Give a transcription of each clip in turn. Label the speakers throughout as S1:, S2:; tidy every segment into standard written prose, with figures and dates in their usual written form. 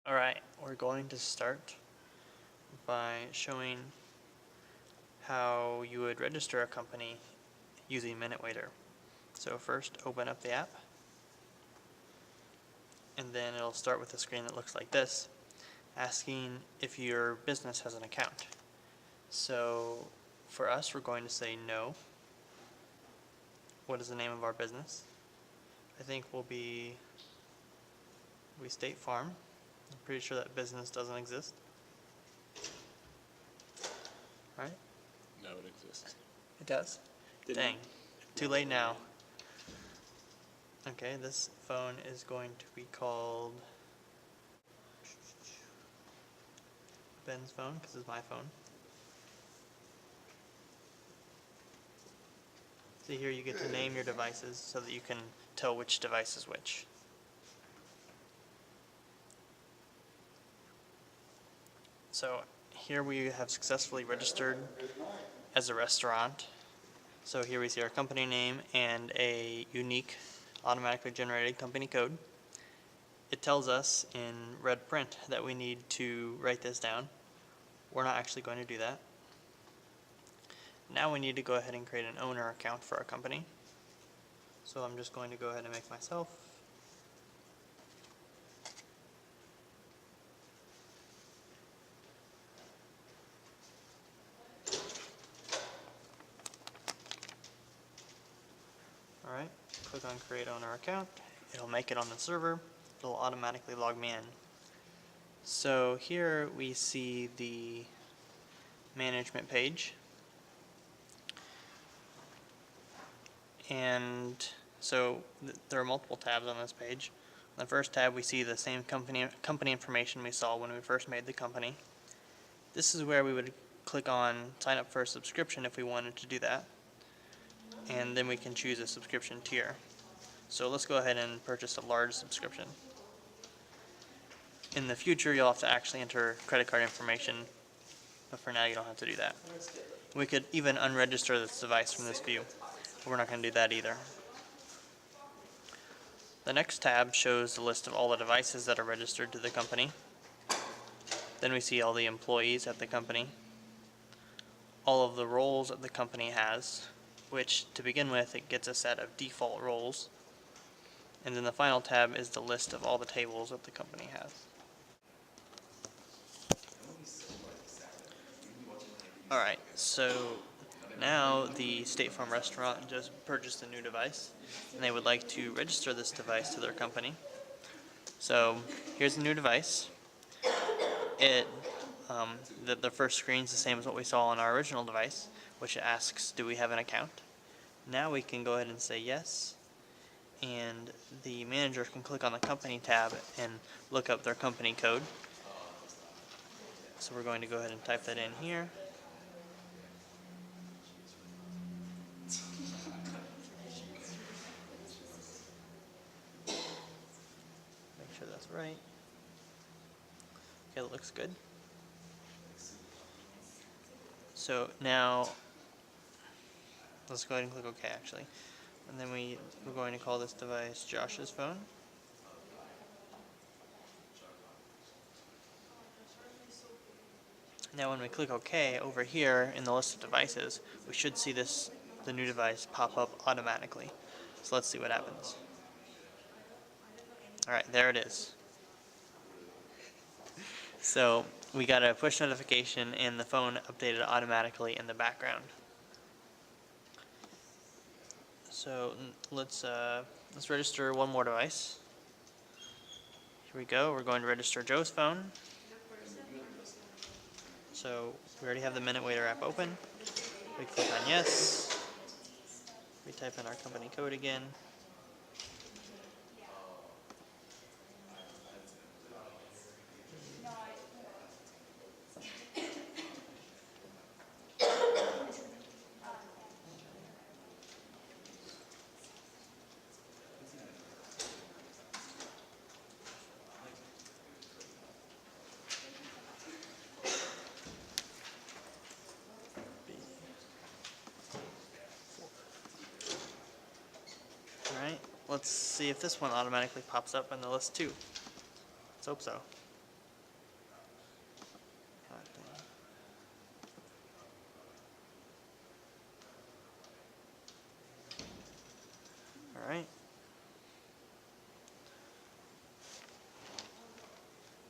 S1: Alright, we're going to start by showing how you would register a company using MinuteWaiter. So first, open up the app, and then it'll start with a screen that looks like this, asking if your business has an account. So for us, we're going to say no. What is the name of our business? I think will be State Farm. I'm pretty sure that business doesn't exist. Right?
S2: No, it exists.
S1: It does? Dang. Too late now. Okay, this phone is going to be called Ben's phone, because it's my phone. See here, you get to name your devices so that you can tell which device is which. So here we have successfully registered as a restaurant. So here we see our company name and a unique automatically generated company code. It tells us in red print that we need to write this down. We're not actually going to do that. Now we need to go ahead and create an owner account for our company. So I'm just going to go ahead and make myself. Alright, click on create owner account. It'll make it on the server. It'll automatically log me in. So here we see the management page. And so there are multiple tabs on this page. On the first tab we see the same company information we saw when we first made the company. This is where we would click on sign up for a subscription if we wanted to do that. And then we can choose a subscription tier. So let's go ahead and purchase a large subscription. In the future you'll have to actually enter credit card information, but for now you don't have to do that. We could even unregister this device from this view, but we're not going to do that either. The next tab shows the list of all the devices that are registered to the company. Then we see all the employees at the company, all of the roles that the company has, which to begin with it gets a set of default roles, and then the final tab is the list of all the tables that the company has. Alright, so now the State Farm restaurant just purchased a new device, and they would like to register this device to their company. So here's the new device. The first screen is the same as what we saw on our original device, which asks, do we have an account? Now we can go ahead and say yes, and the manager can click on the company tab and look up their company code. So we're going to go ahead and type that in here. Make sure that's right. Okay, that looks good. So now, let's go ahead and click OK actually. And then we're going to call this device Josh's phone. Now when we click OK, over here in the list of devices, we should see the new device pop up automatically. So let's see what happens. Alright, there it is. So we got a push notification and the phone updated automatically in the background. So let's register one more device. Here we go. We're going to register Joe's phone. So we already have the MinuteWaiter app open. We click on yes. We type in our company code again. Alright, let's see if this one automatically pops up in the list too. Let's hope so.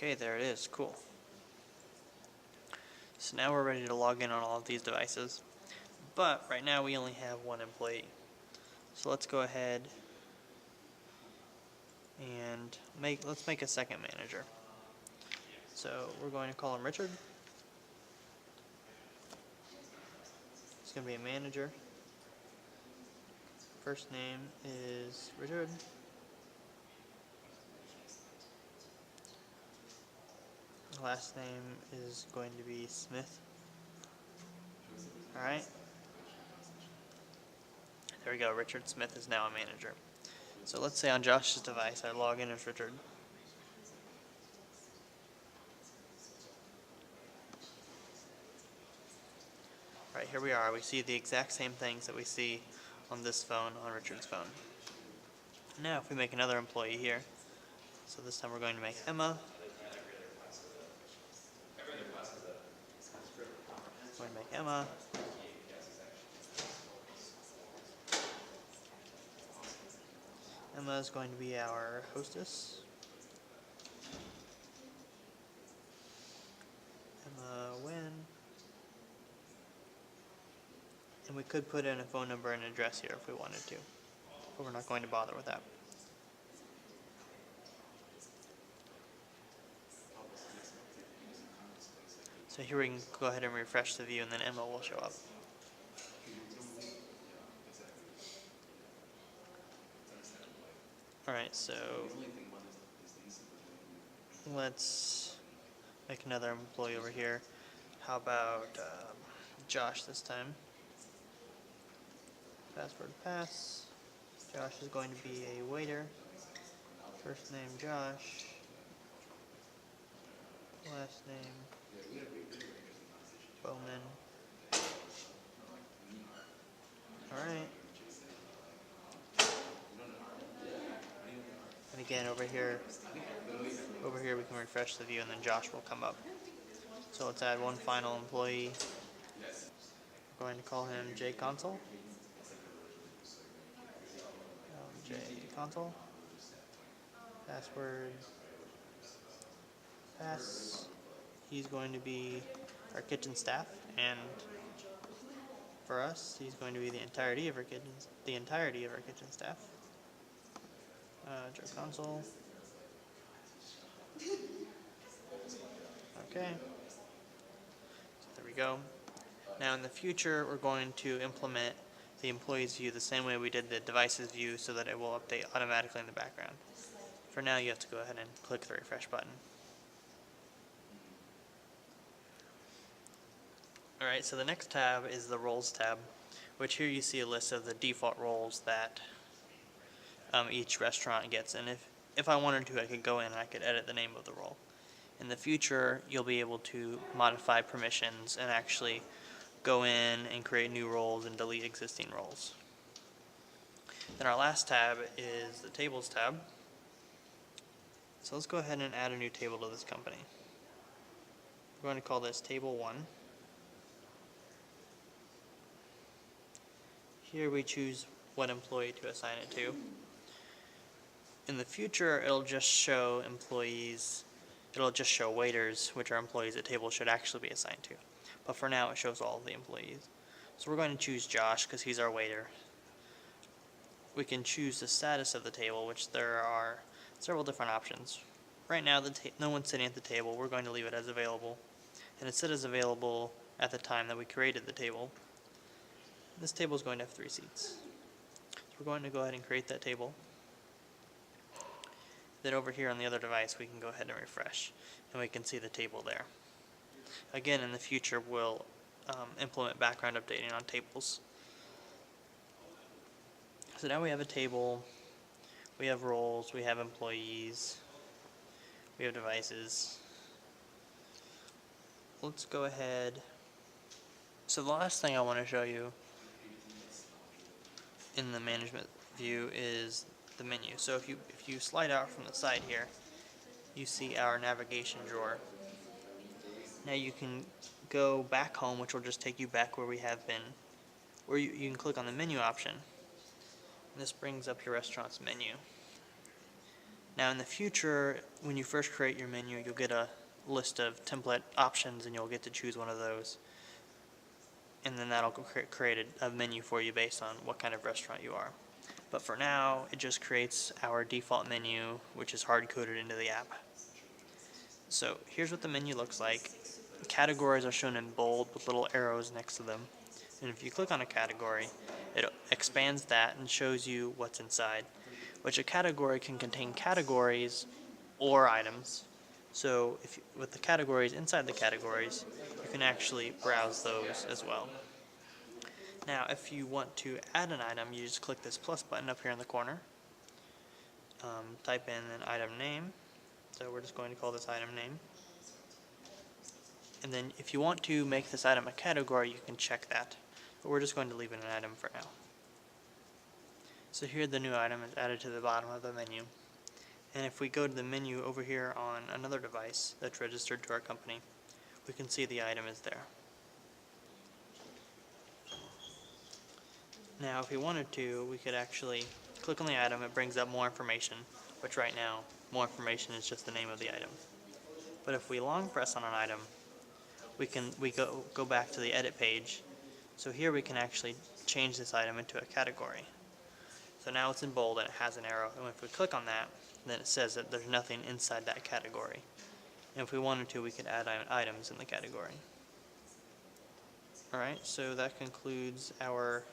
S1: Okay, there it is. Cool. So now we're ready to log in on all of these devices. But right now we only have one employee. So let's go ahead and let's make a second manager. So we're going to call him Richard. It's going to be a manager. First name is Richard. Last name is going to be Smith. Alright. There we go. Richard Smith is now a manager. So let's say on Josh's device I log in as Richard. Right, here we are. We see the exact same things that we see on this phone, on Richard's phone. Now if we make another employee here, so this time we're going to make Emma. We're going to make Emma. Emma is going to be our hostess. Emma Wynn. And we could put in a phone number and address here if we wanted to, but we're not going to bother with that. So here we can go ahead and refresh the view and then Emma will show up. Alright, so let's make another employee over here. How about Josh this time? Password pass. Josh is going to be a waiter. First name Josh. Last name Bowman. Alright. And again over here we can refresh the view and then Josh will come up. So let's add one final employee. We're going to call him JConsole. JConsole. Password pass. He's going to be our kitchen staff, and for us, he's going to be the entirety of our kitchen staff. JConsole. Okay. So there we go. Now in the future, we're going to implement the employees view the same way we did the devices view so that it will update automatically in the background. For now, you have to go ahead and click the refresh button. Alright, so the next tab is the roles tab, which here you see a list of the default roles that each restaurant gets. And if I wanted to, I could go in and I could edit the name of the role. In the future, you'll be able to modify permissions and actually go in and create new roles and delete existing roles. Then our last tab is the tables tab. So let's go ahead and add a new table to this company. We're going to call this table 1. Here we choose what employee to assign it to. In the future, it'll just show waiters, which are employees that table should actually be assigned to. But for now, it shows all of the employees. So we're going to choose Josh because he's our waiter. We can choose the status of the table, which there are several different options. Right now, no one's sitting at the table. We're going to leave it as available. And it said as available at the time that we created the table. This table is going to have 3 seats. So we're going to go ahead and create that table. Then over here on the other device, we can go ahead and refresh, and we can see the table there. Again, in the future, we'll implement background updating on tables. So now we have a table, we have roles, we have employees, we have devices. Let's go ahead. So the last thing I want to show you in the management view is the menu. So if you slide out from the side here, you see our navigation drawer. Now you can go back home, which will just take you back where we have been, or you can click on the menu option. And this brings up your restaurant's menu. Now in the future, when you first create your menu, you'll get a list of template options and you'll get to choose one of those. And then that'll create a menu for you based on what kind of restaurant you are. But for now, it just creates our default menu, which is hard-coded into the app. So here's what the menu looks like. Categories are shown in bold with little arrows next to them. And if you click on a category, it expands that and shows you what's inside, which a category can contain categories or items. So with the categories inside the categories, you can actually browse those as well. Now, if you want to add an item, you just click this plus button up here in the corner. Type in an item name. So we're just going to call this item name. And then if you want to make this item a category, you can check that. But we're just going to leave it an item for now. So here the new item is added to the bottom of the menu. And if we go to the menu over here on another device that's registered to our company, we can see the item is there. Now if we wanted to, we could actually click on the item. It brings up more information, which right now, more information is just the name of the item. But if we long press on an item, we go back to the edit page. So here we can actually change this item into a category. So now it's in bold and it has an arrow, and if we click on that, then it says that there's nothing inside that category. And if we wanted to, we could add items in the category. Alright, so that concludes our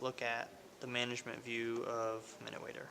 S1: look at the management view of MinuteWaiter.